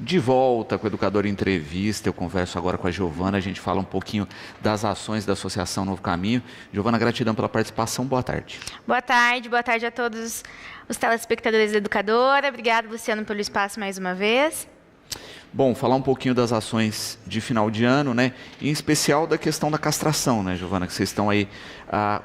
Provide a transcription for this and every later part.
De volta com o Educador em Entrevista, eu converso agora com a Giovana, a gente fala um pouquinho das ações da Associação Novo Caminho. Giovana, gratidão pela participação, boa tarde. Boa tarde a todos os telespectadores da Educadora. Obrigada, Luciano, pelo espaço mais uma vez. Bom, falar um pouquinho das ações de final de ano, né? Em especial da questão da castração, né, Giovana? Que vocês estão aí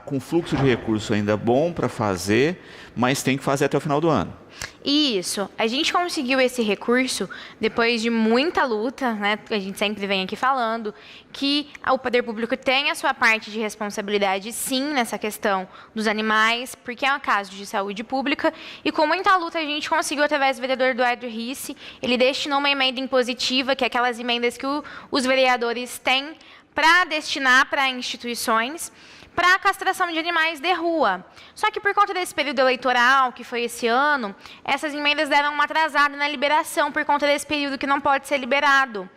com fluxo de recurso ainda bom para fazer, mas tem que fazer até o final do ano. Isso, a gente conseguiu esse recurso depois de muita luta, né? A gente sempre vem aqui falando que o poder público tem a sua parte de responsabilidade, sim, nessa questão dos animais, porque é um caso de saúde pública, e com muita luta a gente conseguiu, através do vereador Eduardo Risse, ele destinou uma emenda impositiva, que é aquelas emendas que os vereadores têm para destinar para instituições, para a castração de animais de rua. Só que por conta desse período eleitoral, que foi esse ano, essas emendas deram uma atrasada na liberação por conta desse período que não pode ser liberado.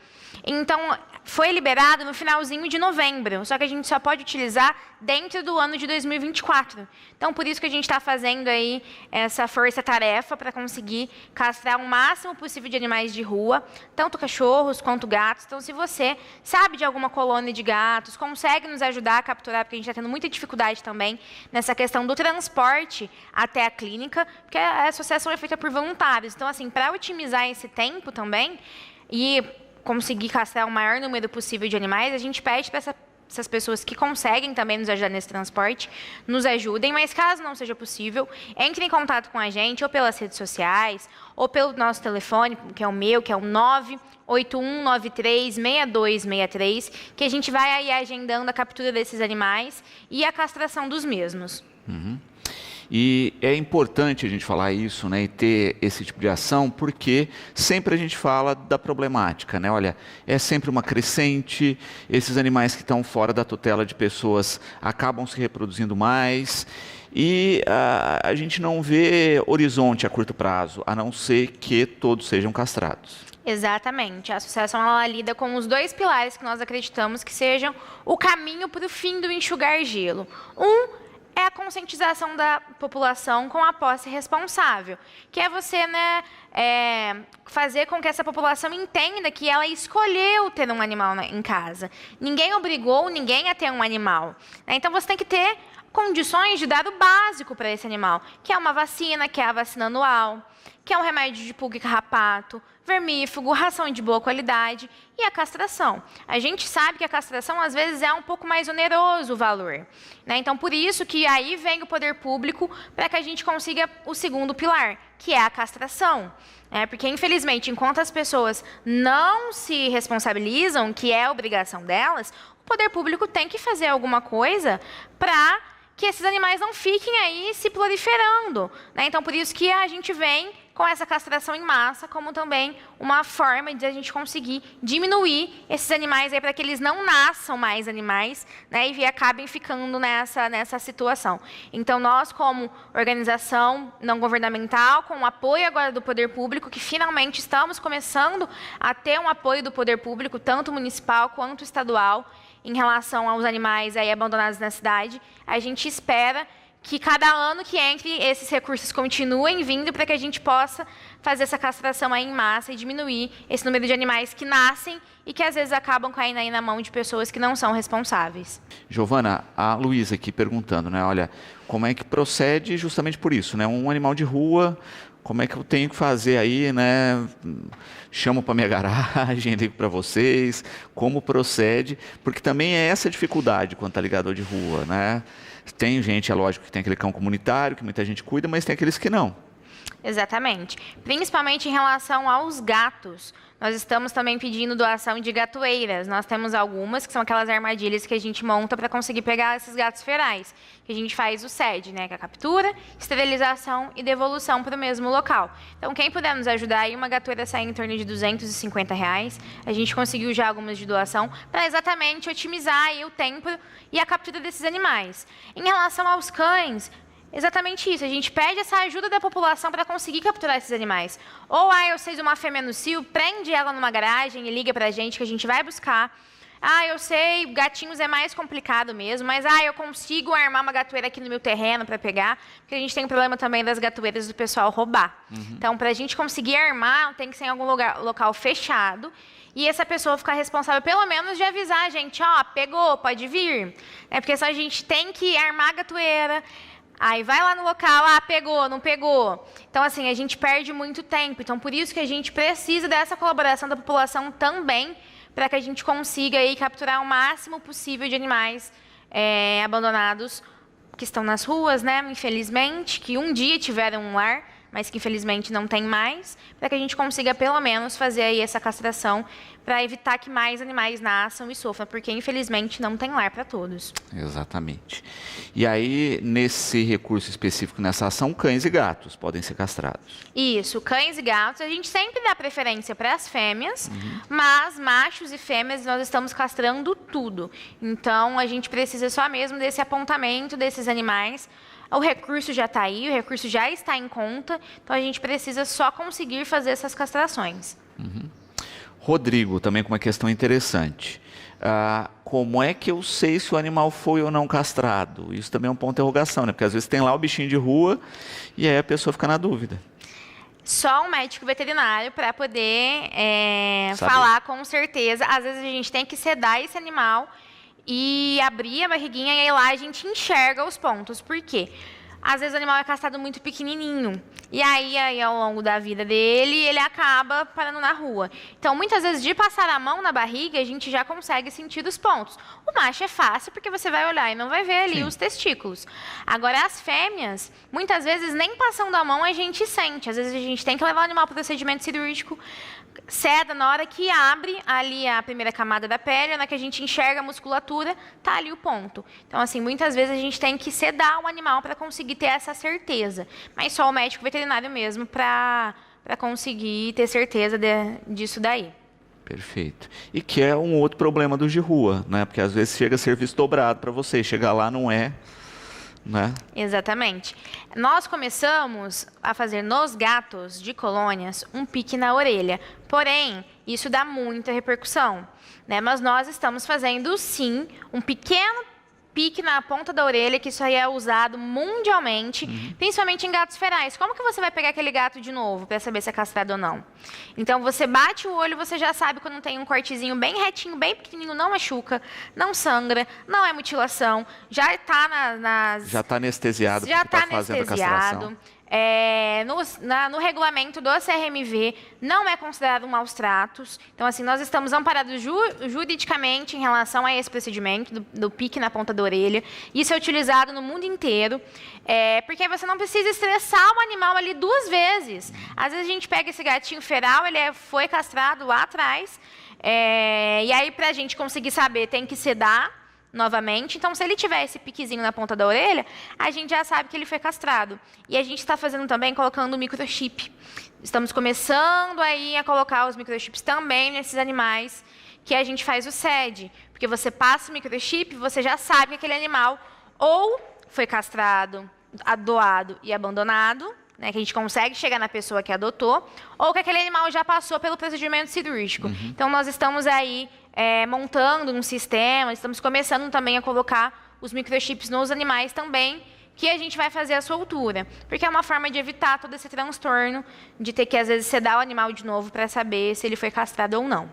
Então, foi liberado no finalzinho de novembro, só que a gente só pode utilizar dentro do ano de 2024. Então, por isso que a gente está fazendo aí essa força-tarefa para conseguir castrar o máximo possível de animais de rua, tanto cachorros quanto gatos. Então, se você sabe de alguma colônia de gatos, consegue nos ajudar a capturar, porque a gente está tendo muita dificuldade também nessa questão do transporte até a clínica, porque a associação é feita por voluntários. Então, assim, para otimizar esse tempo também e conseguir castrar o maior número possível de animais, a gente pede para essas pessoas que conseguem também nos ajudar nesse transporte, nos ajudem, mas caso não seja possível, entre em contato com a gente, ou pelas redes sociais, ou pelo nosso telefone, que é o meu, que é o 981936263, que a gente vai aí agendando a captura desses animais e a castração dos mesmos. Uhum. E é importante a gente falar isso, né, e ter esse tipo de ação, porque sempre a gente fala da problemática, né? Olha, é sempre uma crescente, esses animais que estão fora da tutela de pessoas acabam se reproduzindo mais, e a gente não vê horizonte a curto prazo, a não ser que todos sejam castrados. Exatamente. A associação ela lida com os dois pilares que nós acreditamos que sejam o caminho para o fim do enxugar gelo. É a conscientização da população com a posse responsável, que é você, né, fazer com que essa população entenda que ela escolheu ter um animal em casa. Ninguém obrigou ninguém a ter um animal, né? Então, você tem que ter condições de dar o básico para esse animal, que é uma vacina, que é a vacina anual, que é um remédio de pulga e carrapato, vermífugo, ração de boa qualidade e a castração. A gente sabe que a castração, às vezes, é um pouco mais oneroso o valor, né? Então, por isso que aí vem o poder público para que a gente consiga o segundo pilar, que é a castração. Porque, infelizmente, enquanto as pessoas não se responsabilizam, que é a obrigação delas, o poder público tem que fazer alguma coisa para que esses animais não fiquem aí se proliferando, né? Então, por isso que a gente vem com essa castração em massa, como também uma forma de a gente conseguir diminuir esses animais aí para que eles não nasçam mais animais, né, e acabem ficando nessa situação. Então, nós, como organização não governamental, com o apoio agora do poder público, que finalmente estamos começando a ter um apoio do poder público, tanto municipal quanto estadual, em relação aos animais aí abandonados na cidade, a gente espera que cada ano que entre, esses recursos continuem vindo para que a gente possa fazer essa castração aí em massa e diminuir esse número de animais que nascem e que às vezes acabam caindo aí na mão de pessoas que não são responsáveis. Giovana, a Luísa aqui perguntando, né? Olha, como é que procede justamente por isso, né? Um animal de rua, como é que eu tenho que fazer aí, né? Chamo para minha garagem, ligo para vocês, como procede? Porque também é essa dificuldade quando está ligado ao de rua, né? Tem gente, é lógico, que tem aquele cão comunitário, que muita gente cuida, mas tem aqueles que não. Exatamente. Principalmente em relação aos gatos. Nós estamos também pedindo doação de gatoeiras. Nós temos algumas, que são aquelas armadilhas que a gente monta para conseguir pegar esses gatos ferais. Que a gente faz o SED, né, que é a captura, esterilização e devolução para o mesmo local. Então, quem puder nos ajudar, aí uma gatoeira sai em torno de R$250. A gente conseguiu já algumas de doação para exatamente otimizar aí o tempo e a captura desses animais. Em relação aos cães, exatamente isso, a gente pede essa ajuda da população para conseguir capturar esses animais. Ou eu sei de uma fêmea no cio, prende ela numa garagem e liga para a gente que a gente vai buscar. eu sei, gatinhos é mais complicado mesmo, mas eu consigo armar uma gatoeira aqui no meu terreno para pegar, porque a gente tem um problema também das gatoeiras do pessoal roubar. Então, para a gente conseguir armar, tem que ser em algum local fechado, e essa pessoa ficar responsável, pelo menos, de avisar a gente, pegou, pode vir. Porque só a gente tem que armar a gatoeira, aí vai lá no local, pegou, não pegou. Então, assim, a gente perde muito tempo. Então, por isso que a gente precisa dessa colaboração da população também, para que a gente consiga aí capturar o máximo possível de animais abandonados que estão nas ruas, né? Infelizmente, que um dia tiveram um lar, mas que infelizmente não tem mais, para que a gente consiga pelo menos fazer aí essa castração para evitar que mais animais nasçam e sofram, porque infelizmente não tem lar para todos. Exatamente. E aí, nesse recurso específico, nessa ação, cães e gatos podem ser castrados. Isso, cães e gatos, a gente sempre dá preferência para as fêmeas, mas machos e fêmeas nós estamos castrando tudo. Então, a gente precisa só mesmo desse apontamento desses animais. O recurso já está aí, o recurso já está em conta, então a gente precisa só conseguir fazer essas castrações. Rodrigo, também com uma questão interessante. Como é que eu sei se o animal foi ou não castrado? Isso também é um ponto de interrogação, né? Porque às vezes tem lá o bichinho de rua e aí a pessoa fica na dúvida. Só um médico veterinário para poder falar com certeza. Às vezes a gente tem que sedar esse animal e abrir a barriguinha e aí lá a gente enxerga os pontos. Por quê? Às vezes o animal é castrado muito pequenininho. E aí ao longo da vida dele, ele acaba parando na rua. Então, muitas vezes, de passar a mão na barriga, a gente já consegue sentir os pontos. O macho é fácil, porque você vai olhar e não vai ver ali os testículos. Agora, as fêmeas, muitas vezes, nem passando a mão a gente sente. Às vezes, a gente tem que levar o animal para o procedimento cirúrgico, seda na hora que abre ali a primeira camada da pele, na hora que a gente enxerga a musculatura, tá ali o ponto. Então, assim, muitas vezes a gente tem que sedar o animal para conseguir ter essa certeza. Mas só o médico veterinário mesmo para conseguir ter certeza disso daí. Perfeito. E que é um outro problema dos de rua, né? Porque às vezes chega a serviço dobrado para você, chegar lá não é, né? Exatamente. Nós começamos a fazer nos gatos de colônias um pique na orelha. Porém, isso dá muita repercussão, né? Mas nós estamos fazendo, sim, um pequeno pique na ponta da orelha, que isso aí é usado mundialmente, principalmente em gatos ferais. Como que você vai pegar aquele gato de novo para saber se é castrado ou não? Então, você bate o olho, você já sabe quando tem um cortezinho bem retinho, bem pequenininho, não machuca, não sangra, não é mutilação, já está Já está anestesiado, já está fazendo a castração. No regulamento do CRMV, não é considerado maus tratos. Então, assim, nós estamos amparados juridicamente em relação a esse procedimento do pique na ponta da orelha. Isso é utilizado no mundo inteiro, porque você não precisa estressar o animal ali 2 vezes. Às vezes a gente pega esse gatinho feral, ele foi castrado lá atrás, e aí, para a gente conseguir saber, tem que sedar novamente. Então, se ele tiver esse piquezinho na ponta da orelha, a gente já sabe que ele foi castrado. E a gente está fazendo também, colocando o microchip. Estamos começando aí a colocar os microchips também nesses animais que a gente faz o SED. Porque você passa o microchip, você já sabe que aquele animal ou foi castrado, doado e abandonado, né, que a gente consegue chegar na pessoa que adotou, ou que aquele animal já passou pelo procedimento cirúrgico. Então, nós estamos aí montando um sistema, estamos começando também a colocar os microchips nos animais também, que a gente vai fazer a soltura. Porque é uma forma de evitar todo esse transtorno, de ter que, às vezes, sedar o animal de novo para saber se ele foi castrado ou não.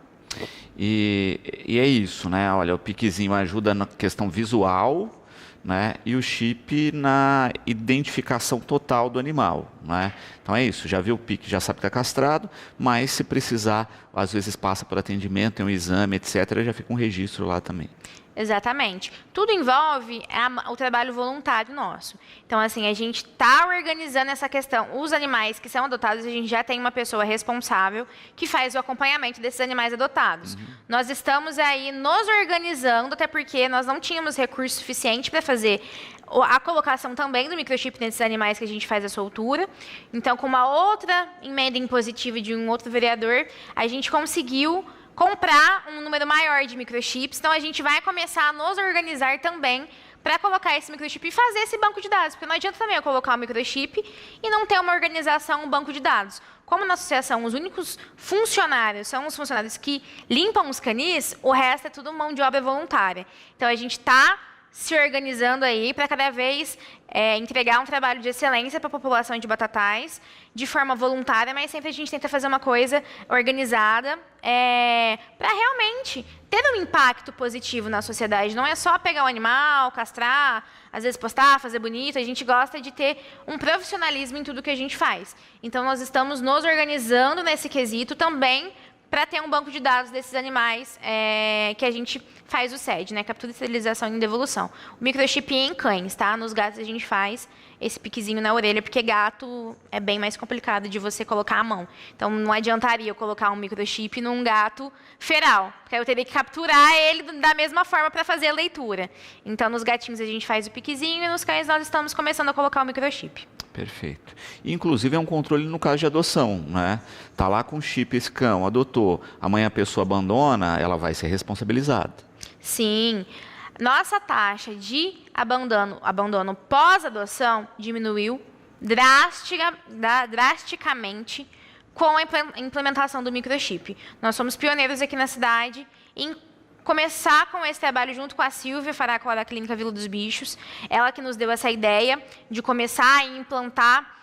E é isso, né? Olha, o piquezinho ajuda na questão visual, né? E o chip na identificação total do animal, né? Então é isso, já viu o pique, já sabe que está castrado, mas se precisar, às vezes passa por atendimento, tem um exame, etc., já fica um registro lá também. Exatamente. Tudo envolve o trabalho voluntário nosso. Então, assim, a gente está organizando essa questão. Os animais que são adotados, a gente já tem uma pessoa responsável que faz o acompanhamento desses animais adotados. Nós estamos aí nos organizando, até porque nós não tínhamos recurso suficiente para fazer a colocação também do microchip nesses animais que a gente faz a soltura. Então, com uma outra emenda impositiva de um outro vereador, a gente conseguiu comprar um número maior de microchips. Então, a gente vai começar a nos organizar também para colocar esse microchip e fazer esse banco de dados. Porque não adianta também eu colocar o microchip e não ter uma organização, um banco de dados. Como na associação os únicos funcionários são os funcionários que limpam os canis, o resto é tudo mão de obra voluntária. Então, a gente está se organizando aí para cada vez entregar um trabalho de excelência para a população de Batatais, de forma voluntária, mas sempre a gente tenta fazer uma coisa organizada para realmente ter um impacto positivo na sociedade. Não é só pegar o animal, castrar, às vezes postar, fazer bonito. A gente gosta de ter um profissionalismo em tudo que a gente faz. Então, nós estamos nos organizando nesse quesito também para ter um banco de dados desses animais que a gente faz o CED, né? Captura, esterilização e devolução. O microchip em cães, tá? Nos gatos a gente faz esse piquezinho na orelha, porque gato é bem mais complicado de você colocar a mão. Então, não adiantaria eu colocar um microchip num gato feral, porque eu teria que capturar ele da mesma forma para fazer a leitura. Então, nos gatinhos a gente faz o piquezinho e nos cães nós estamos começando a colocar o microchip. Perfeito. Inclusive é um controle no caso de adoção, né? Tá lá com o chip esse cão, adotou, amanhã a pessoa abandona, ela vai ser responsabilizada. Sim. Nossa taxa de abandono pós-adoção diminuiu drasticamente com a implementação do microchip. Nós somos pioneiros aqui na cidade em começar com esse trabalho junto com a Silvia Faraco, da Clínica Vila dos Bichos. Ela que nos deu essa ideia de começar a implantar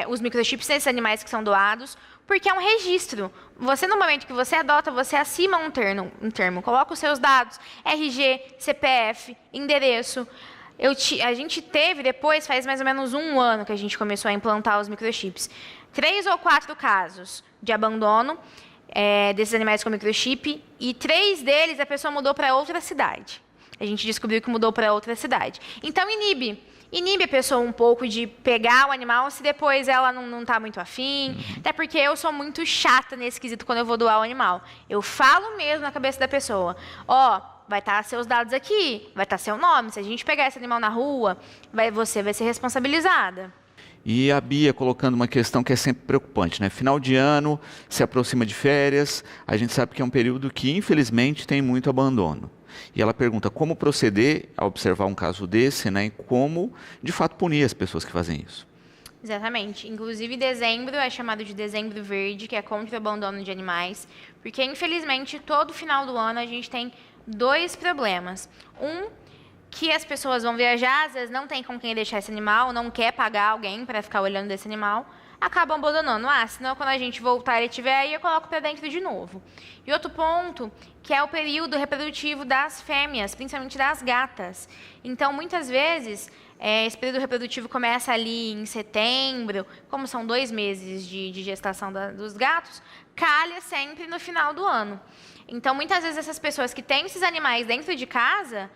os microchips nesses animais que são doados, porque é um registro. Você, no momento que você adota, você assina um termo, coloca os seus dados, RG, CPF, endereço. A gente teve depois, faz mais ou menos 1 ano que a gente começou a implantar os microchips, 3 ou 4 casos de abandono desses animais com microchip, e 3 deles a pessoa mudou para outra cidade. A gente descobriu que mudou para outra cidade. Então, inibe a pessoa um pouco de pegar o animal se depois ela não está muito afim. Até porque eu sou muito chata nesse quesito quando eu vou doar o animal. Eu falo mesmo na cabeça da pessoa, vai estar seus dados aqui, vai estar seu nome. Se a gente pegar esse animal na rua, você vai ser responsabilizada. E a Bia colocando uma questão que é sempre preocupante, né? Final de ano, se aproxima de férias, a gente sabe que é um período que, infelizmente, tem muito abandono. E ela pergunta como proceder ao observar um caso desse, né? E como, de fato, punir as pessoas que fazem isso. Exatamente. Inclusive, dezembro é chamado de dezembro verde, que é contra o abandono de animais, porque, infelizmente, todo final do ano a gente tem 2 problemas. Que as pessoas vão viajar, às vezes não tem com quem deixar esse animal, não quer pagar alguém para ficar olhando desse animal, acabam abandonando. Senão quando a gente voltar e estiver aí, eu coloco para dentro de novo. E outro ponto, que é o período reprodutivo das fêmeas, principalmente das gatas. Então, muitas vezes, esse período reprodutivo começa ali em setembro, como são 2 meses de gestação dos gatos, calha sempre no final do ano. Então, muitas vezes, essas pessoas que têm esses animais dentro de casa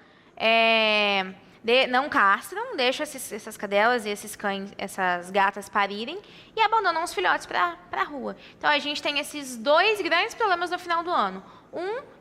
não castram, deixam essas cadelas e esses cães, essas gatas parirem e abandonam os filhotes para a rua. Então, a gente tem esses 2 grandes problemas no final do ano.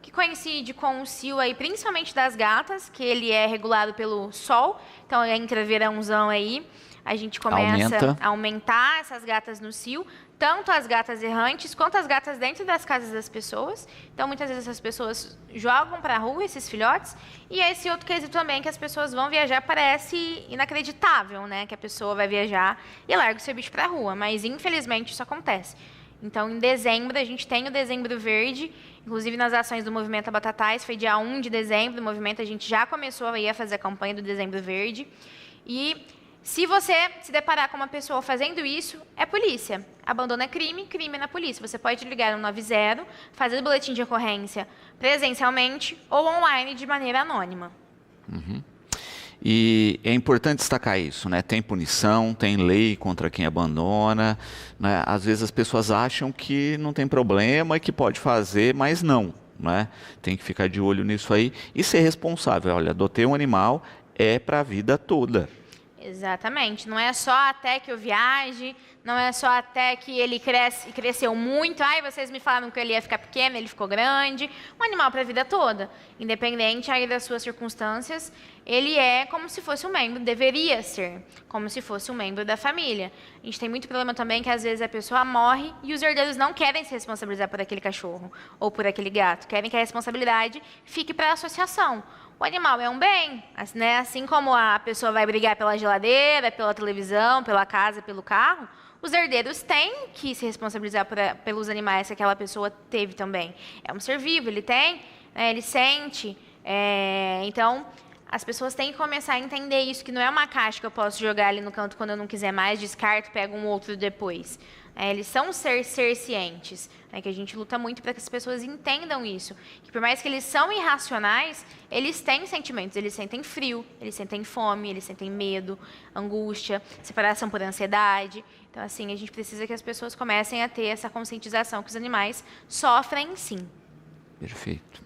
Que coincide com o cio, aí, principalmente das gatas, que ele é regulado pelo sol. Então, entra verãozão aí, a gente começa a aumentar essas gatas no cio, tanto as gatas errantes quanto as gatas dentro das casas das pessoas. Então, muitas vezes essas pessoas jogam para a rua esses filhotes. E esse outro quesito também, que as pessoas vão viajar, parece inacreditável, né? Que a pessoa vai viajar e larga o seu bicho para a rua. Mas, infelizmente, isso acontece. Então, em dezembro, a gente tem o dezembro verde. Inclusive, nas ações do Movimento Batatais, foi dia 1 de dezembro, o movimento, a gente já começou a fazer a campanha do dezembro verde. E se você se deparar com uma pessoa fazendo isso, é polícia. Abandono é crime, crime é na polícia. Você pode ligar no 190, fazer o boletim de ocorrência presencialmente ou online de maneira anônima. E é importante destacar isso, né? Tem punição, tem lei contra quem abandona, né? Às vezes as pessoas acham que não tem problema e que pode fazer, mas não, né? Tem que ficar de olho nisso aí e ser responsável. Olha, adotei um animal, é para a vida toda. Exatamente. Não é só até que eu viaje, não é só até que ele cresceu muito, ai, vocês me falaram que ele ia ficar pequeno, ele ficou grande. Um animal para a vida toda, independente aí das suas circunstâncias, ele é como se fosse um membro, deveria ser, como se fosse um membro da família. A gente tem muito problema também que às vezes a pessoa morre e os herdeiros não querem se responsabilizar por aquele cachorro ou por aquele gato, querem que a responsabilidade fique para a associação. O animal é um bem, né? Assim como a pessoa vai brigar pela geladeira, pela televisão, pela casa, pelo carro, os herdeiros têm que se responsabilizar pelos animais que aquela pessoa teve também. É um ser vivo, ele tem, ele sente. Então, as pessoas têm que começar a entender isso, que não é uma caixa que eu posso jogar ali no canto quando eu não quiser mais, descarto, pego um outro depois. Eles são ser cientes, que a gente luta muito para que as pessoas entendam isso. Que por mais que eles são irracionais, eles têm sentimentos, eles sentem frio, eles sentem fome, eles sentem medo, angústia, separação por ansiedade. Então, assim, a gente precisa que as pessoas comecem a ter essa conscientização que os animais sofrem, sim. Perfeito.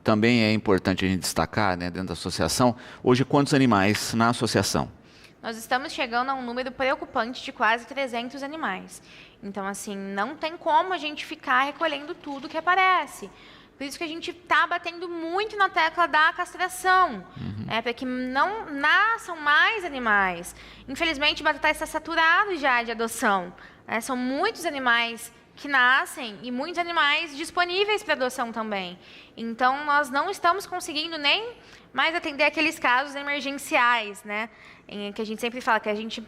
Também é importante a gente destacar, né, dentro da associação, hoje quantos animais na associação? Nós estamos chegando a um número preocupante de quase 300 animais. Então, assim, não tem como a gente ficar recolhendo tudo que aparece. Por isso que a gente está batendo muito na tecla da castração, para que não nasçam mais animais. Infelizmente, o Batatais está saturado já de adoção. São muitos animais que nascem e muitos animais disponíveis para adoção também. Então, nós não estamos conseguindo nem mais atender aqueles casos emergenciais, né? Em que a gente sempre fala que a gente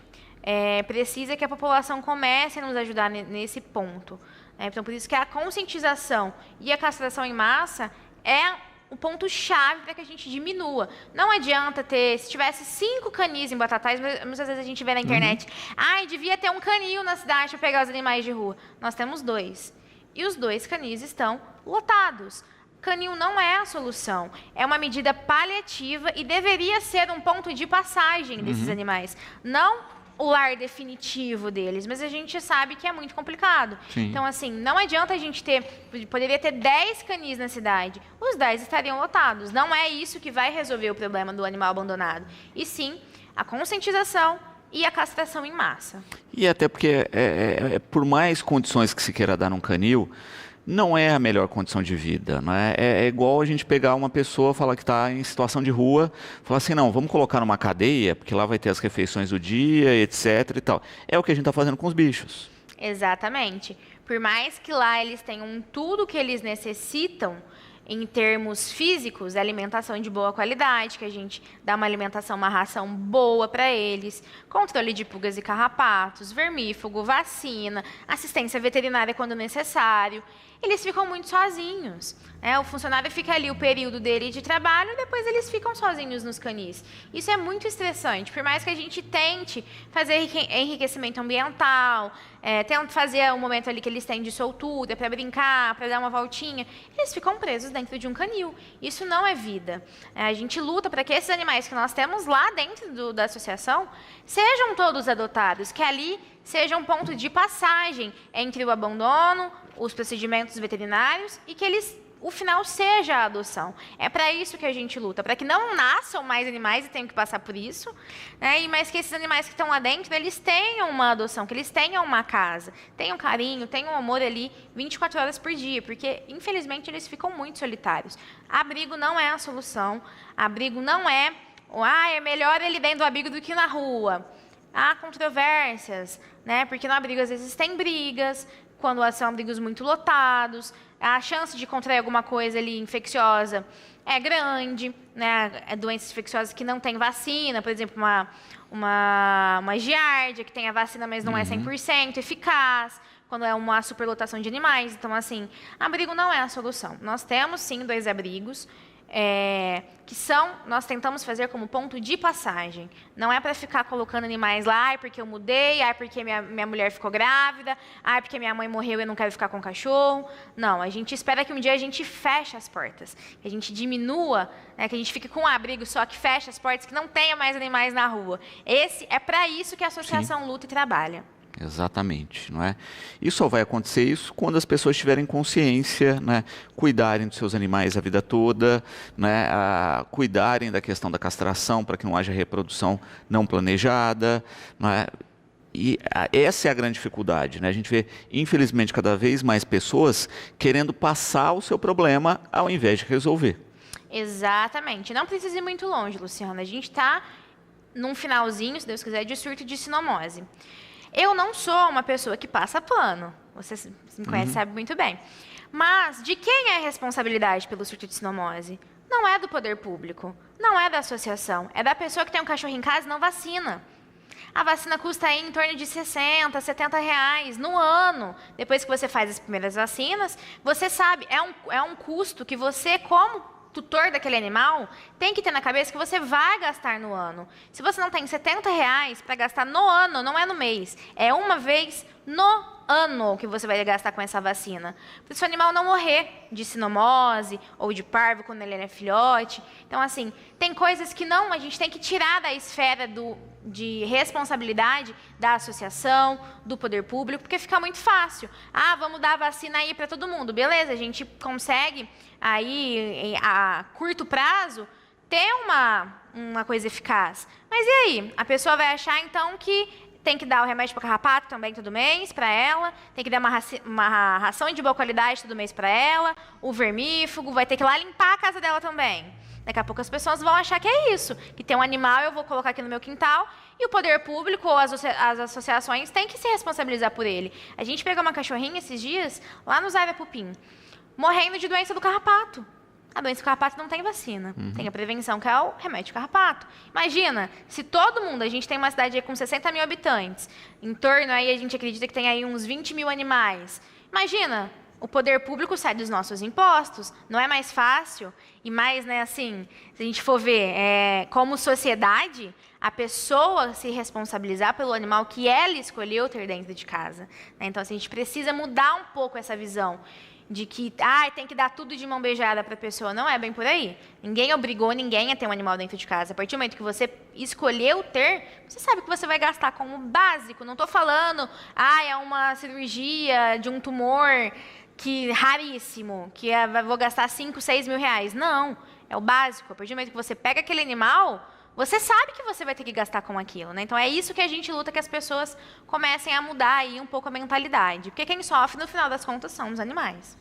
precisa que a população comece a nos ajudar nesse ponto. Então, por isso que a conscientização e a castração em massa é o ponto-chave para que a gente diminua. Não adianta ter, se tivesse 5 canis em Batatais, muitas vezes a gente vê na internet, devia ter um canil na cidade para pegar os animais de rua. Nós temos 2. E os 2 canis estão lotados. Canil não é a solução, é uma medida paliativa e deveria ser um ponto de passagem desses animais, não o lar definitivo deles, mas a gente sabe que é muito complicado. Sim. Então, assim, não adianta a gente poderia ter 10 canis na cidade, os 10 estariam lotados. Não é isso que vai resolver o problema do animal abandonado, e sim a conscientização e a castração em massa. E até porque, por mais condições que se queira dar num canil, não é a melhor condição de vida. Não é? É igual a gente pegar uma pessoa, falar que está em situação de rua, falar assim, não, vamos colocar numa cadeia, porque lá vai ter as refeições do dia, etc. e tal. É o que a gente está fazendo com os bichos. Exatamente. Por mais que lá eles tenham tudo o que eles necessitam, em termos físicos, alimentação de boa qualidade, que a gente dá uma alimentação, uma ração boa para eles, controle de pulgas e carrapatos, vermífugo, vacina, assistência veterinária quando necessário. Eles ficam muito sozinhos. O funcionário fica ali o período dele de trabalho e depois eles ficam sozinhos nos canis. Isso é muito estressante. Por mais que a gente tente fazer enriquecimento ambiental, tente fazer um momento ali que eles têm de soltura, para brincar, para dar uma voltinha, eles ficam presos dentro de um canil. Isso não é vida. A gente luta para que esses animais que nós temos lá dentro da associação sejam todos adotados, que ali seja um ponto de passagem entre o abandono, os procedimentos veterinários e que o final seja a adoção. É para isso que a gente luta, para que não nasçam mais animais e tenham que passar por isso, mas que esses animais que estão lá dentro, eles tenham uma adoção, que eles tenham uma casa, tenham carinho, tenham amor ali 24 horas por dia, porque, infelizmente, eles ficam muito solitários. Abrigo não é a solução, abrigo não é melhor ele dentro do abrigo do que na rua. Há controvérsias, porque no abrigo às vezes tem brigas, quando são abrigos muito lotados, a chance de contrair alguma coisa ali infecciosa é grande, doenças infecciosas que não têm vacina, por exemplo, uma giardia que tem a vacina, mas não é 100% eficaz, quando é uma superlotação de animais. Então, assim, abrigo não é a solução. Nós temos, sim, 2 abrigos, nós tentamos fazer como ponto de passagem. Não é para ficar colocando animais lá, porque eu mudei, porque minha mulher ficou grávida, porque minha mãe morreu e eu não quero ficar com o cachorro. Não, a gente espera que um dia a gente feche as portas, que a gente diminua, que a gente fique com um abrigo só, que feche as portas, que não tenha mais animais na rua. É para isso que a associação luta e trabalha. Exatamente, não é? E só vai acontecer isso quando as pessoas tiverem consciência, cuidarem dos seus animais a vida toda, cuidarem da questão da castração para que não haja reprodução não planejada, essa é a grande dificuldade, né? A gente vê, infelizmente, cada vez mais pessoas querendo passar o seu problema ao invés de resolver. Exatamente. Não precisa ir muito longe, Luciana. A gente está num finalzinho, se Deus quiser, de surto de sinomose. Eu não sou uma pessoa que passa pano. Você me conhece, sabe muito bem. Mas de quem é a responsabilidade pelo surto de sinomose? Não é do poder público, não é da associação, é da pessoa que tem um cachorro em casa e não vacina. A vacina custa aí em torno de 60, 70 reais no ano. Depois que você faz as primeiras vacinas, você sabe, é um custo que você, como tutor daquele animal, tem que ter na cabeça que você vai gastar no ano. Se você não tem 70 reais para gastar no ano, não é no mês, é uma vez no ano que você vai gastar com essa vacina. Para o seu animal não morrer de sinomose ou de parvo quando ele é filhote. Então, assim, tem coisas que não, a gente tem que tirar da esfera de responsabilidade da associação, do poder público, porque fica muito fácil. Ah, vamos dar a vacina aí para todo mundo. Beleza, a gente consegue aí, a curto prazo, ter uma coisa eficaz. Mas e aí? A pessoa vai achar, então, que tem que dar o remédio para carrapato também todo mês para ela, tem que dar uma ração de boa qualidade todo mês para ela, o vermífugo, vai ter que ir lá limpar a casa dela também. Daqui a pouco as pessoas vão achar que é isso, que tem um animal, eu vou colocar aqui no meu quintal, e o poder público ou as associações têm que se responsabilizar por ele. A gente pegou uma cachorrinha esses dias, lá no Zé Pupim, morrendo de doença do carrapato. A doença do carrapato não tem vacina. Tem a prevenção, que é o remédio de carrapato. Imagina, se todo mundo, a gente tem uma cidade aí com 60 mil habitantes, em torno aí a gente acredita que tem aí uns 20 mil animais. Imagina, o poder público sai dos nossos impostos, não é mais fácil? E mais, né, assim, se a gente for ver, como sociedade, a pessoa se responsabilizar pelo animal que ela escolheu ter dentro de casa. Né? Então, assim, a gente precisa mudar um pouco essa visão de que tem que dar tudo de mão beijada para a pessoa. Não é bem por aí. Ninguém obrigou ninguém a ter um animal dentro de casa. A partir do momento que você escolheu ter, você sabe que você vai gastar como básico. Não estou falando, é uma cirurgia de um tumor raríssimo, que vou gastar 5, 6 mil reais. Não, é o básico. A partir do momento que você pega aquele animal, você sabe que você vai ter que gastar com aquilo, né? Então é isso que a gente luta, que as pessoas comecem a mudar aí um pouco a mentalidade. Porque quem sofre, no final das contas, são os animais.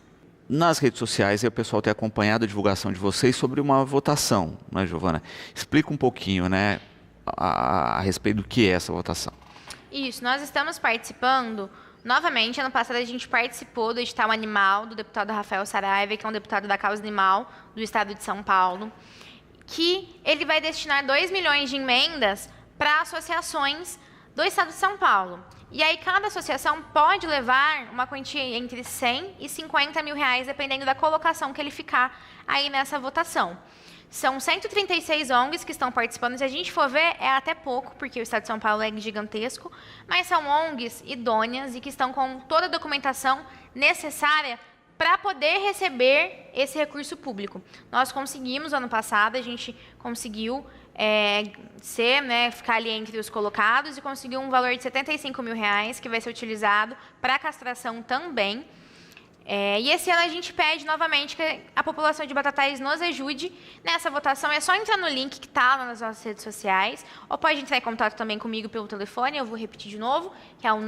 Nas redes sociais, o pessoal tem acompanhado a divulgação de vocês sobre uma votação, né, Giovana? Explica um pouquinho, né, a respeito do que é essa votação. Isso, nós estamos participando. Novamente, ano passado a gente participou do edital Animal, do deputado Rafael Saraiva, que é um deputado da causa animal do estado de São Paulo, que ele vai destinar 2 milhões de emendas para associações do estado de São Paulo. E aí cada associação pode levar uma quantia entre 100 e 50 mil reais, dependendo da colocação que ele ficar aí nessa votação. São 136 ONGs que estão participando. Se a gente for ver, é até pouco, porque o estado de São Paulo é gigantesco, mas são ONGs idôneas e que estão com toda a documentação necessária para poder receber esse recurso público. Nós conseguimos, ano passado, a gente conseguiu ficar ali entre os colocados e conseguiu um valor de 75 mil reais, que vai ser utilizado para castração também. E esse ano a gente pede novamente que a população de Batatais nos ajude nessa votação. É só entrar no link que está lá nas nossas redes sociais, ou pode entrar em contato também comigo pelo telefone, eu vou repetir de novo, que é o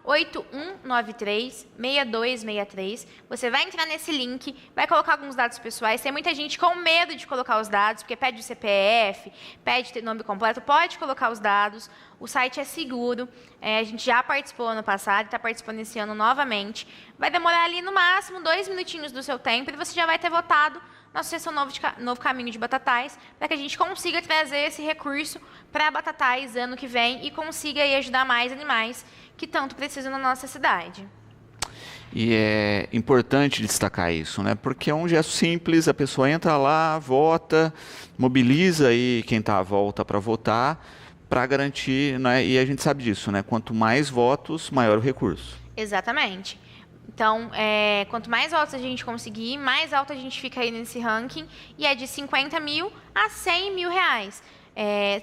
98193-6263. Você vai entrar nesse link, vai colocar alguns dados pessoais. Tem muita gente com medo de colocar os dados, porque pede o CPF, pede nome completo, pode colocar os dados. O site é seguro, a gente já participou ano passado, está participando esse ano novamente. Vai demorar ali no máximo 2 minutinhos do seu tempo e você já vai ter votado na Associação Novo Caminho de Batatais, para que a gente consiga trazer esse recurso para Batatais ano que vem e consiga aí ajudar mais animais que tanto precisam na nossa cidade. E é importante destacar isso, né? Porque é um gesto simples, a pessoa entra lá, vota, mobiliza aí quem está à volta para votar, para garantir, né? E a gente sabe disso, né? Quanto mais votos, maior o recurso. Exatamente. Então, quanto mais votos a gente conseguir, mais alto a gente fica aí nesse ranking, e é de 50 mil a 100 mil reais.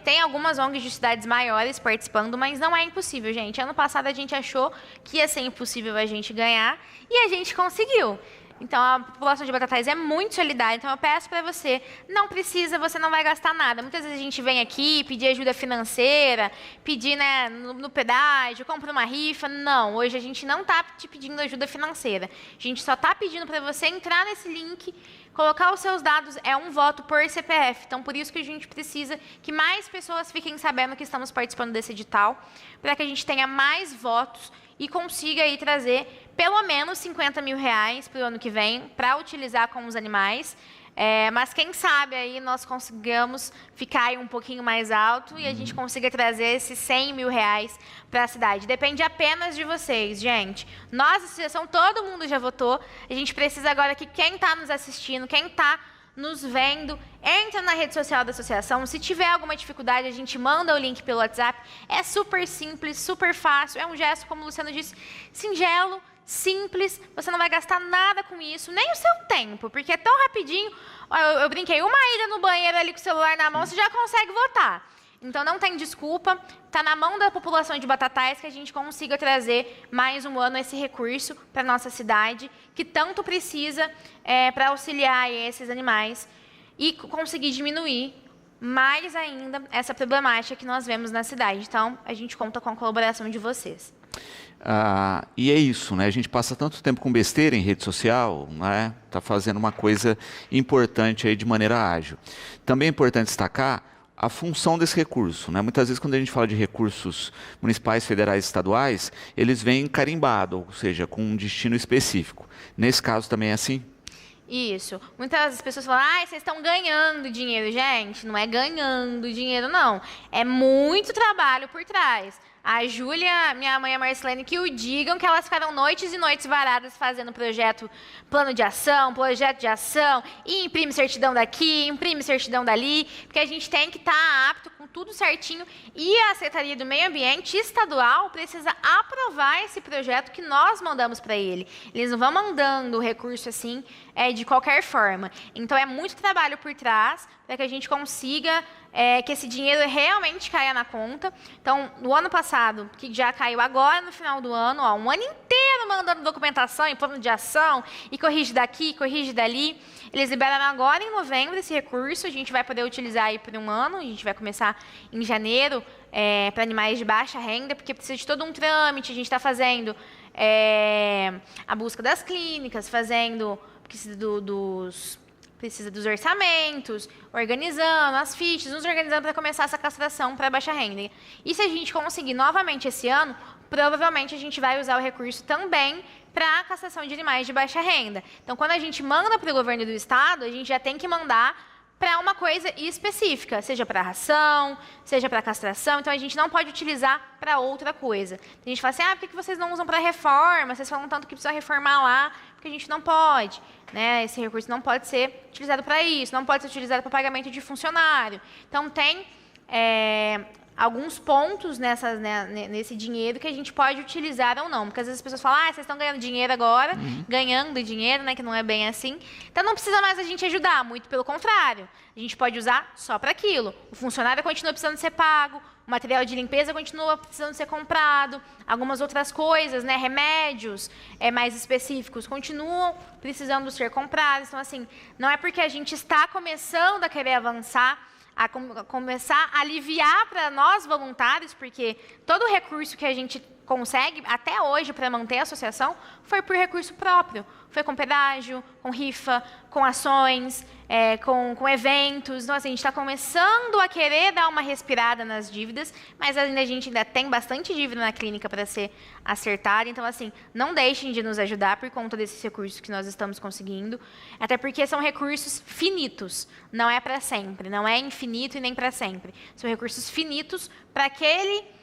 Tem algumas ONGs de cidades maiores participando, mas não é impossível, gente. Ano passado a gente achou que ia ser impossível a gente ganhar, e a gente conseguiu. Então, a população de Batatais é muito solidária. Então, eu peço para você, não precisa, você não vai gastar nada. Muitas vezes a gente vem aqui pedir ajuda financeira, pedir, né, no pedágio, compra uma rifa. Não, hoje a gente não está te pedindo ajuda financeira. A gente só está pedindo para você entrar nesse link, colocar os seus dados, é um voto por CPF. Então, por isso que a gente precisa que mais pessoas fiquem sabendo que estamos participando desse edital, para que a gente tenha mais votos e consiga aí trazer pelo menos R$50 mil para o ano que vem, para utilizar com os animais. Mas quem sabe aí nós consigamos ficar aí um pouquinho mais alto e a gente consiga trazer esses R$100 mil para a cidade. Depende apenas de vocês, gente. Nós, associação, todo mundo já votou. A gente precisa agora que quem está nos assistindo, quem está nos vendo, entra na rede social da associação. Se tiver alguma dificuldade, a gente manda o link pelo WhatsApp. É super simples, super fácil. É um gesto, como o Luciano disse, singelo, simples. Você não vai gastar nada com isso, nem o seu tempo, porque é tão rapidinho. Eu brinquei, uma ida no banheiro ali com o celular na mão, você já consegue votar. Então, não tem desculpa. Está na mão da população de Batatais que a gente consiga trazer mais um ano esse recurso para a nossa cidade, que tanto precisa para auxiliar esses animais e conseguir diminuir mais ainda essa problemática que nós vemos na cidade. Então, a gente conta com a colaboração de vocês. E é isso, né? A gente passa tanto tempo com besteira em rede social, né? Tá fazendo uma coisa importante aí de maneira ágil. Também é importante destacar a função desse recurso, né? Muitas vezes, quando a gente fala de recursos municipais, federais e estaduais, eles vêm carimbados, ou seja, com um destino específico. Nesse caso também é assim? Isso. Muitas pessoas falam, vocês estão ganhando dinheiro. Gente, não é ganhando dinheiro, não. É muito trabalho por trás. A Júlia, minha mãe e a Marcelene, que o digam que elas ficaram noites e noites varadas fazendo plano de ação, projeto de ação, e imprime certidão daqui, imprime certidão dali, porque a gente tem que estar apto com tudo certinho. E a Secretaria do Meio Ambiente Estadual precisa aprovar esse projeto que nós mandamos para ele. Eles não vão mandando o recurso assim, de qualquer forma. Então, é muito trabalho por trás para que a gente consiga que esse dinheiro realmente caia na conta. Então, no ano passado, que já caiu agora no final do ano, um ano inteiro mandando documentação e plano de ação, e corrige daqui, corrige dali. Eles liberaram agora em novembro esse recurso, a gente vai poder utilizar aí por um ano, a gente vai começar em janeiro para animais de baixa renda, porque precisa de todo um trâmite, a gente está fazendo a busca das clínicas, precisa dos orçamentos, organizando as fichas, nos organizando para começar essa castração para baixa renda. E se a gente conseguir novamente esse ano, provavelmente a gente vai usar o recurso também para a castração de animais de baixa renda. Então, quando a gente manda para o governo do estado, a gente já tem que mandar para uma coisa específica, seja para ração, seja para castração. Então, a gente não pode utilizar para outra coisa. A gente fala assim, por que vocês não usam para reforma? Vocês falam tanto que precisa reformar lá, porque a gente não pode. Né? Esse recurso não pode ser utilizado para isso, não pode ser utilizado para pagamento de funcionário. Então, tem alguns pontos nesse dinheiro que a gente pode utilizar ou não. Porque às vezes as pessoas falam, vocês estão ganhando dinheiro agora, ganhando dinheiro, né, que não é bem assim. Então, não precisa mais a gente ajudar, muito pelo contrário. A gente pode usar só para aquilo. O funcionário continua precisando ser pago, o material de limpeza continua precisando ser comprado, algumas outras coisas, né, remédios mais específicos, continuam precisando ser comprados. Então, assim, não é porque a gente está começando a querer avançar, a começar a aliviar para nós voluntários, porque todo o recurso que a gente consegue, até hoje, para manter a associação, foi por recurso próprio. Foi com pedágio, com rifa, com ações, com eventos. Então, assim, a gente está começando a querer dar uma respirada nas dívidas, mas a gente ainda tem bastante dívida na clínica para ser acertada. Então, assim, não deixem de nos ajudar por conta desses recursos que nós estamos conseguindo, até porque são recursos finitos, não é para sempre, não é infinito e nem para sempre. São recursos finitos para aquele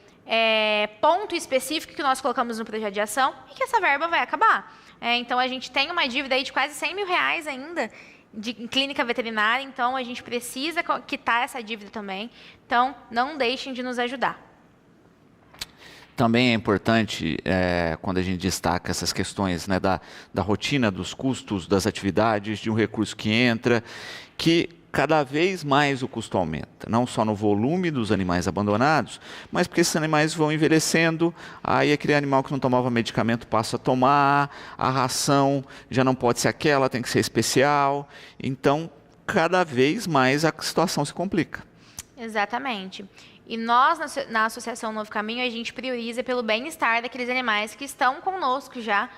ponto específico que nós colocamos no projeto de ação e que essa verba vai acabar. Então, a gente tem uma dívida aí de quase R$100 mil ainda de clínica veterinária, então a gente precisa quitar essa dívida também. Então, não deixem de nos ajudar. Também é importante, quando a gente destaca essas questões, né, da rotina, dos custos, das atividades, de um recurso que entra, que cada vez mais o custo aumenta, não só no volume dos animais abandonados, mas porque esses animais vão envelhecendo, aí aquele animal que não tomava medicamento passa a tomar, a ração já não pode ser aquela, tem que ser especial, então cada vez mais a situação se complica. Exatamente. E nós, na Associação Novo Caminho, a gente prioriza pelo bem-estar daqueles animais que estão conosco já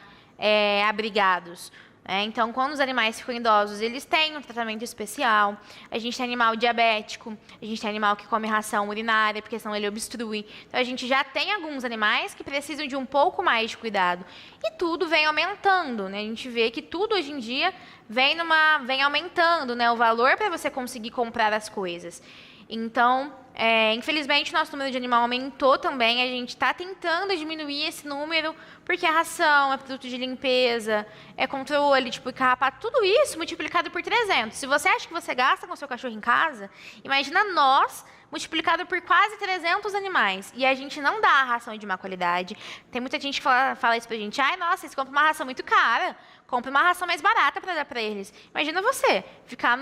abrigados. Então, quando os animais ficam idosos, eles têm um tratamento especial. A gente tem animal diabético, a gente tem animal que come ração urinária, porque senão ele obstrui. Então, a gente já tem alguns animais que precisam de um pouco mais de cuidado. E tudo vem aumentando, né? A gente vê que tudo hoje em dia vem aumentando, né? O valor para você conseguir comprar as coisas. Então, infelizmente, o nosso número de animal aumentou também. A gente está tentando diminuir esse número, porque a ração, é produto de limpeza, é controle, tipo, carrapato, tudo isso multiplicado por 300. Se você acha que você gasta com o seu cachorro em casa, imagina nós multiplicado por quase 300 animais. E a gente não dá a ração de má qualidade. Tem muita gente que fala isso pra gente. Ai, nossa, vocês compram uma ração muito cara. Compre uma ração mais barata para dar para eles. Imagina você ficar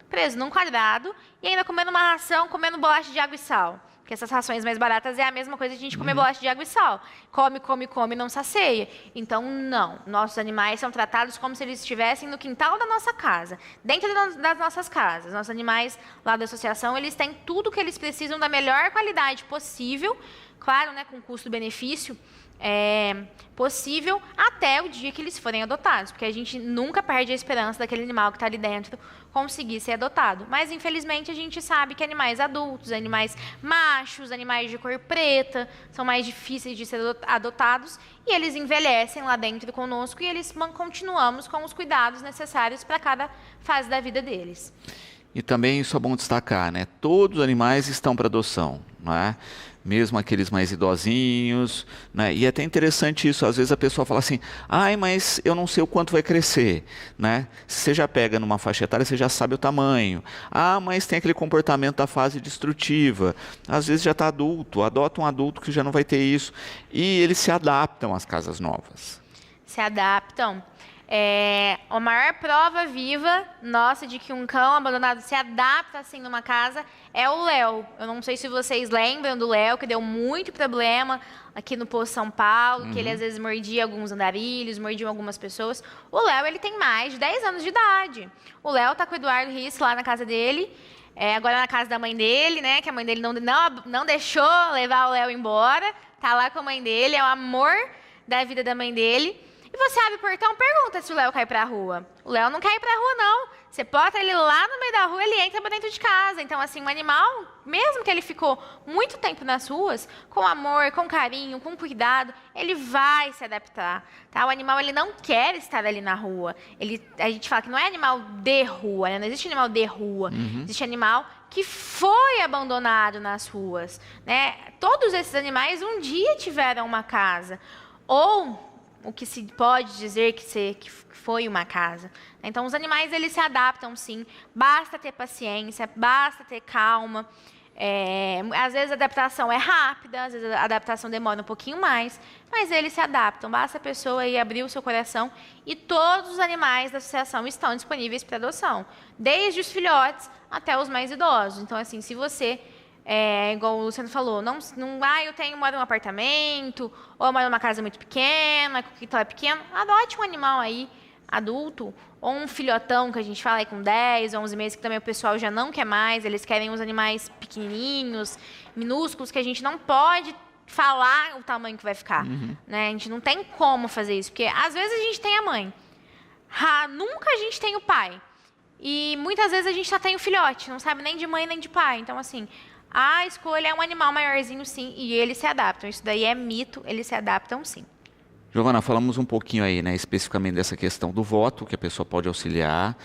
preso num quadrado e ainda comendo uma ração, comendo bolacha de água e sal. Porque essas rações mais baratas é a mesma coisa de a gente comer bolacha de água e sal. Come, come, come, não sacia. Então, não. Nossos animais são tratados como se eles estivessem no quintal da nossa casa, dentro das nossas casas. Nossos animais lá da associação, eles têm tudo que eles precisam da melhor qualidade possível, claro, né, com custo-benefício possível, até o dia que eles forem adotados, porque a gente nunca perde a esperança daquele animal que está ali dentro conseguir ser adotado. Mas, infelizmente, a gente sabe que animais adultos, animais machos, animais de cor preta, são mais difíceis de ser adotados e eles envelhecem lá dentro conosco e eles continuamos com os cuidados necessários para cada fase da vida deles. E também isso é bom destacar, né? Todos os animais estão para adoção, não é? Mesmo aqueles mais idosinhos, né? E é até interessante isso, às vezes a pessoa fala assim, ai, mas eu não sei o quanto vai crescer, né? Se você já pega numa faixa etária, você já sabe o tamanho. Ah, mas tem aquele comportamento da fase destrutiva. Às vezes já está adulto, adota um adulto que já não vai ter isso. E eles se adaptam às casas novas. Se adaptam. A maior prova viva nossa de que um cão abandonado se adapta assim numa casa é o Léo. Eu não sei se vocês lembram do Léo, que deu muito problema aqui no Poço São Paulo, que ele às vezes mordia alguns andarilhos, mordia algumas pessoas. O Léo, ele tem mais de 10 anos de idade. O Léo tá com o Eduardo Riss lá na casa dele, agora na casa da mãe dele, né? Que a mãe dele não deixou levar o Léo embora. Tá lá com a mãe dele, é o amor da vida da mãe dele. E você abre o portão, pergunta se o Léo cai pra rua. O Léo não cai pra rua, não. Você bota ele lá no meio da rua, ele entra pra dentro de casa. Então, assim, um animal, mesmo que ele ficou muito tempo nas ruas, com amor, com carinho, com cuidado, ele vai se adaptar, tá? O animal, ele não quer estar ali na rua. A gente fala que não é animal de rua, né? Não existe animal de rua. Existe animal que foi abandonado nas ruas, né? Todos esses animais um dia tiveram uma casa. Ou o que se pode dizer que foi uma casa. Então, os animais, eles se adaptam, sim. Basta ter paciência, basta ter calma. Às vezes, a adaptação é rápida, às vezes, a adaptação demora um pouquinho mais, mas eles se adaptam. Basta a pessoa aí abrir o seu coração e todos os animais da associação estão disponíveis para adoção, desde os filhotes até os mais idosos. Então, assim, se você... igual o Luciano falou, eu moro em um apartamento, ou eu moro numa casa muito pequena, o quintal é pequeno, adote um animal aí, adulto, ou um filhotão, que a gente fala aí com 10, 11 meses, que também o pessoal já não quer mais, eles querem uns animais pequenininhos, minúsculos, que a gente não pode falar o tamanho que vai ficar, né? A gente não tem como fazer isso, porque às vezes a gente tem a mãe, nunca a gente tem o pai, e muitas vezes a gente só tem o filhote, não sabe nem de mãe nem de pai, então assim... A escolha é um animal maiorzinho, sim, e eles se adaptam. Isso daí é mito, eles se adaptam, sim. Giovana, falamos um pouquinho aí, né, especificamente dessa questão do voto, que a pessoa pode auxiliar,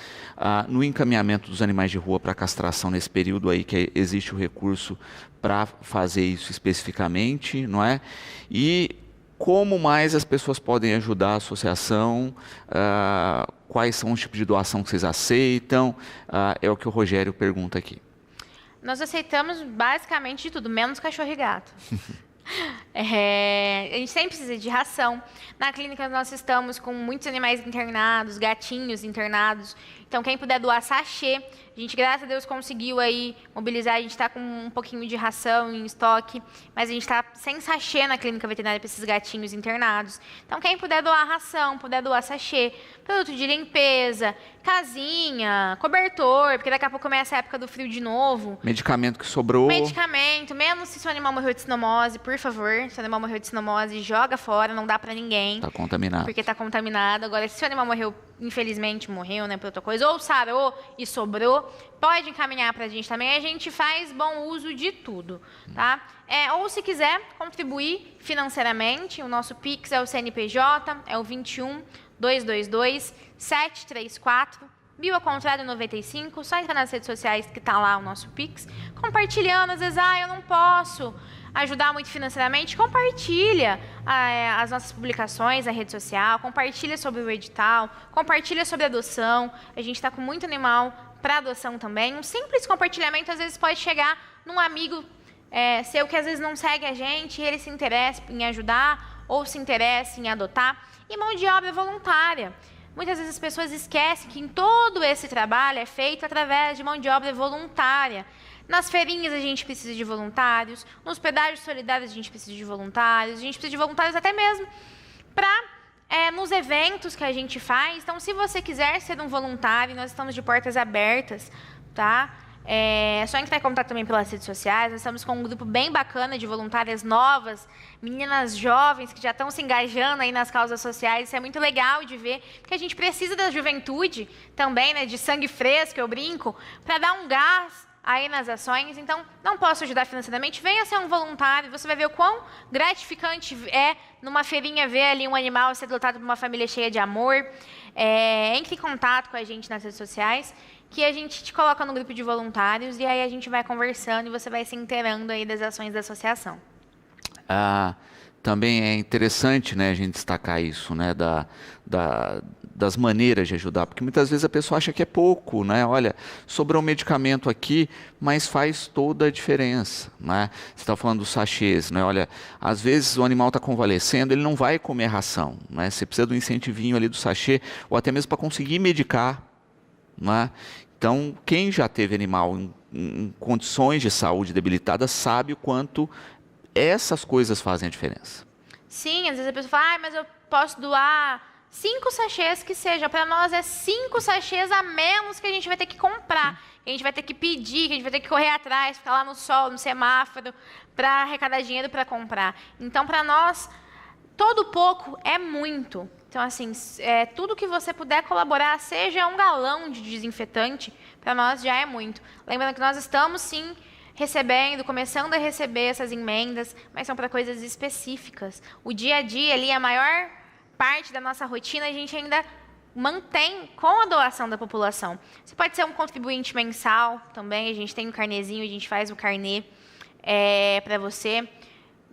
no encaminhamento dos animais de rua para castração nesse período aí que existe o recurso para fazer isso especificamente, não é? E como mais as pessoas podem ajudar a associação, quais são os tipos de doação que vocês aceitam, é o que o Rogério pergunta aqui. Nós aceitamos basicamente de tudo, menos cachorro e gato. A gente sempre precisa de ração. Na clínica nós estamos com muitos animais internados, gatinhos internados. Então, quem puder doar sachê A gente, graças a Deus, conseguiu aí mobilizar. A gente está com um pouquinho de ração em estoque, mas a gente está sem sachê na clínica veterinária para esses gatinhos internados. Então, quem puder doar ração, puder doar sachê, produto de limpeza, casinha, cobertor, porque daqui a pouco começa a época do frio de novo. Medicamento que sobrou. Medicamento, menos se seu animal morreu de sinomose, por favor. Se o animal morreu de sinomose, joga fora, não dá pra ninguém. Tá contaminado. Porque tá contaminado. Agora, se o animal morreu, infelizmente morreu, né, por outra coisa, ou sarou e sobrou, pode encaminhar pra gente também. A gente faz bom uso de tudo, tá? Ou se quiser contribuir financeiramente, o nosso Pix é o CNPJ, é o 21 222 734. Bio ao contrário 95, só entrar nas redes sociais que tá lá o nosso Pix, compartilhando, às vezes, eu não posso ajudar muito financeiramente, compartilha as nossas publicações na rede social, compartilha sobre o edital, compartilha sobre a adoção, a gente está com muito animal para adoção também, um simples compartilhamento às vezes pode chegar num amigo seu que às vezes não segue a gente, e ele se interessa em ajudar ou se interessa em adotar, e mão de obra voluntária. Muitas vezes as pessoas esquecem que em todo esse trabalho é feito através de mão de obra voluntária. Nas feirinhas a gente precisa de voluntários, nos pedágios solidários a gente precisa de voluntários, a gente precisa de voluntários até mesmo para nos eventos que a gente faz. Então, se você quiser ser um voluntário, nós estamos de portas abertas, tá? É só entrar em contato também pelas redes sociais. Nós estamos com um grupo bem bacana de voluntárias novas, meninas jovens que já estão se engajando aí nas causas sociais. Isso é muito legal de ver, porque a gente precisa da juventude também, né, de sangue fresco, eu brinco, para dar um gás aí nas ações. Então, não posso ajudar financeiramente, venha ser um voluntário, você vai ver o quão gratificante é numa feirinha ver ali um animal ser adotado por uma família cheia de amor. Entre em contato com a gente nas redes sociais, que a gente te coloca no grupo de voluntários e aí a gente vai conversando e você vai se inteirando aí das ações da associação. Também é interessante, né, a gente destacar isso, né, das maneiras de ajudar, porque muitas vezes a pessoa acha que é pouco, né? Olha, sobrou um medicamento aqui, mas faz toda a diferença, né? Você está falando dos sachês, né? Olha, às vezes o animal está convalescendo, ele não vai comer ração, né? Você precisa do incentivinho ali do sachê, ou até mesmo para conseguir medicar, né? Então, quem já teve animal em condições de saúde debilitada sabe o quanto essas coisas fazem a diferença. Sim, às vezes a pessoa fala, mas eu posso doar 5 sachês que seja. Para nós é 5 sachês a menos que a gente vai ter que comprar, que a gente vai ter que pedir, que a gente vai ter que correr atrás, ficar lá no sol, no semáforo, para arrecadar dinheiro para comprar. Então, para nós, todo pouco é muito. Então, assim, tudo que você puder colaborar, seja um galão de desinfetante, para nós já é muito. Lembrando que nós estamos, sim, começando a receber essas emendas, mas são para coisas específicas. O dia a dia ali, a maior parte da nossa rotina, a gente ainda mantém com a doação da população. Você pode ser um contribuinte mensal também, a gente tem um carnezinho, a gente faz o carnê para você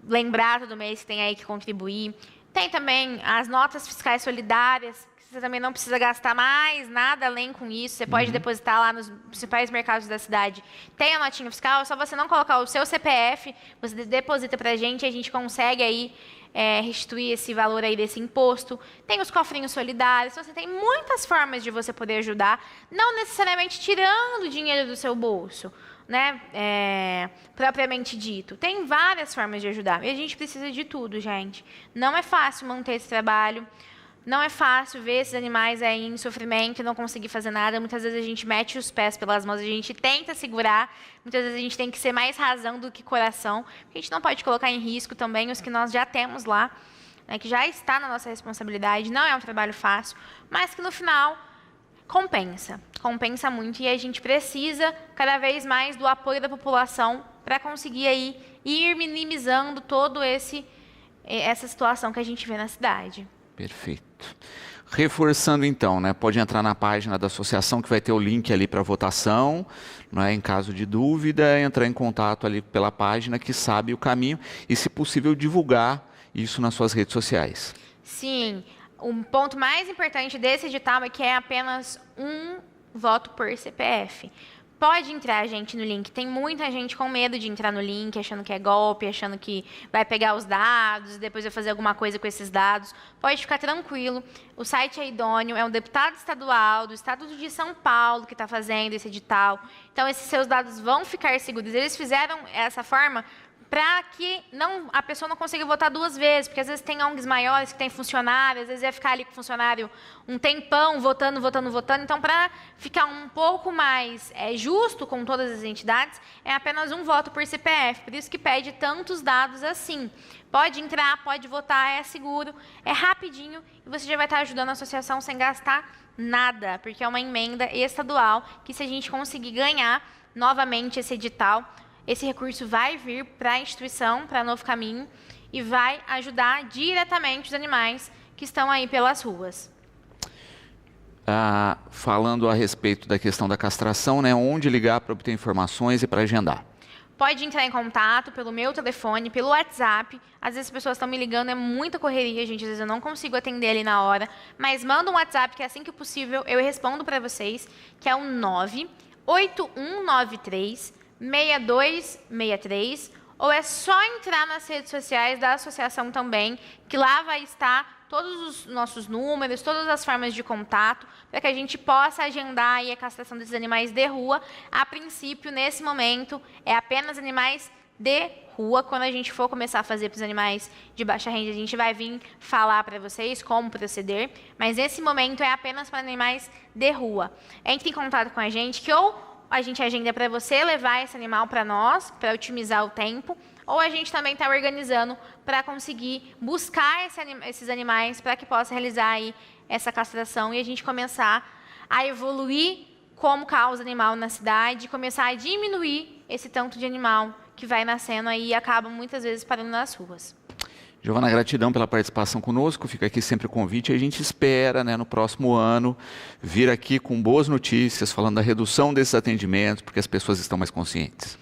lembrar todo mês que tem aí que contribuir. Tem também as notas fiscais solidárias, que você também não precisa gastar mais nada além com isso. Você pode depositar lá nos principais mercados da cidade. Tem a notinha fiscal, é só você não colocar o seu CPF, você deposita para a gente consegue aí restituir esse valor aí desse imposto. Tem os cofrinhos solidários, você tem muitas formas de você poder ajudar, não necessariamente tirando dinheiro do seu bolso, né, propriamente dito. Tem várias formas de ajudar. E a gente precisa de tudo, gente. Não é fácil manter esse trabalho. Não é fácil ver esses animais aí em sofrimento e não conseguir fazer nada. Muitas vezes a gente mete os pés pelas mãos, a gente tenta segurar. Muitas vezes a gente tem que ser mais razão do que coração. A gente não pode colocar em risco também os que nós já temos lá, né, que já está na nossa responsabilidade. Não é um trabalho fácil, mas que no final compensa muito, e a gente precisa cada vez mais do apoio da população para conseguir aí ir minimizando todo essa situação que a gente vê na cidade. Perfeito. Reforçando então, né, pode entrar na página da associação que vai ter o link ali para votação, né, em caso de dúvida, entrar em contato ali pela página que sabe o caminho e, se possível, divulgar isso nas suas redes sociais. Sim. O ponto mais importante desse edital é que é apenas um voto por CPF. Pode entrar, gente, no link. Tem muita gente com medo de entrar no link, achando que é golpe, achando que vai pegar os dados e depois vai fazer alguma coisa com esses dados. Pode ficar tranquilo. O site é idôneo, é um deputado estadual do estado de São Paulo que está fazendo esse edital. Então, esses seus dados vão ficar seguros. Eles fizeram essa forma para que a pessoa não consiga votar duas vezes, porque às vezes tem ONGs maiores que tem funcionário, às vezes ia ficar ali com o funcionário um tempão votando. Então, para ficar um pouco mais justo com todas as entidades, é apenas um voto por CPF, por isso que pede tantos dados assim. Pode entrar, pode votar, é seguro, é rapidinho e você já vai estar ajudando a associação sem gastar nada, porque é uma emenda estadual que, se a gente conseguir ganhar novamente esse edital, esse recurso vai vir para a instituição, para Novo Caminho, e vai ajudar diretamente os animais que estão aí pelas ruas. Falando a respeito da questão da castração, né, onde ligar para obter informações e para agendar? Pode entrar em contato pelo meu telefone, pelo WhatsApp. Às vezes as pessoas estão me ligando, é muita correria, gente. Às vezes eu não consigo atender ali na hora. Mas manda um WhatsApp, que assim que possível eu respondo para vocês, que é o 98193-6263, ou é só entrar nas redes sociais da associação também, que lá vai estar todos os nossos números, todas as formas de contato, para que a gente possa agendar aí a castração desses animais de rua. A princípio, nesse momento, é apenas animais de rua. Quando a gente for começar a fazer para os animais de baixa renda, a gente vai vir falar para vocês como proceder, mas nesse momento é apenas para animais de rua. Entre em contato com a gente, que ou a gente agenda para você levar esse animal para nós, para otimizar o tempo, ou a gente também está organizando para conseguir buscar esses animais para que possa realizar aí essa castração e a gente começar a evoluir como causa animal na cidade e começar a diminuir esse tanto de animal que vai nascendo aí e acaba muitas vezes parando nas ruas. Giovana, gratidão pela participação conosco, fica aqui sempre o convite, a gente espera, né, no próximo ano vir aqui com boas notícias, falando da redução desses atendimentos, porque as pessoas estão mais conscientes.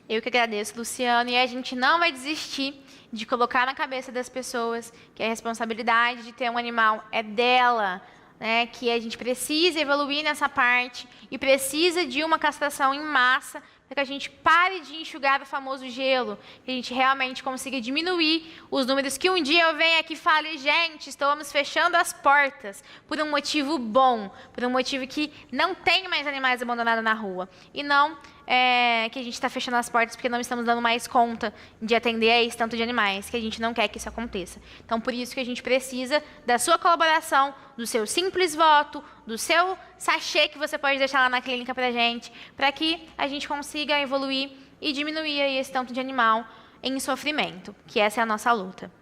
Eu que agradeço, Luciano, e a gente não vai desistir de colocar na cabeça das pessoas que a responsabilidade de ter um animal é dela, né, que a gente precisa evoluir nessa parte e precisa de uma castração em massa para que a gente pare de enxugar o famoso gelo, que a gente realmente consiga diminuir os números, que um dia eu venha aqui e fale, gente, estamos fechando as portas por um motivo bom, por um motivo que não tem mais animais abandonados na rua, e não que a gente está fechando as portas porque não estamos dando mais conta de atender a esse tanto de animais, que a gente não quer que isso aconteça. Então, por isso que a gente precisa da sua colaboração, do seu simples voto, do seu sachê que você pode deixar lá na clínica para a gente, para que a gente consiga evoluir e diminuir aí esse tanto de animal em sofrimento, que essa é a nossa luta.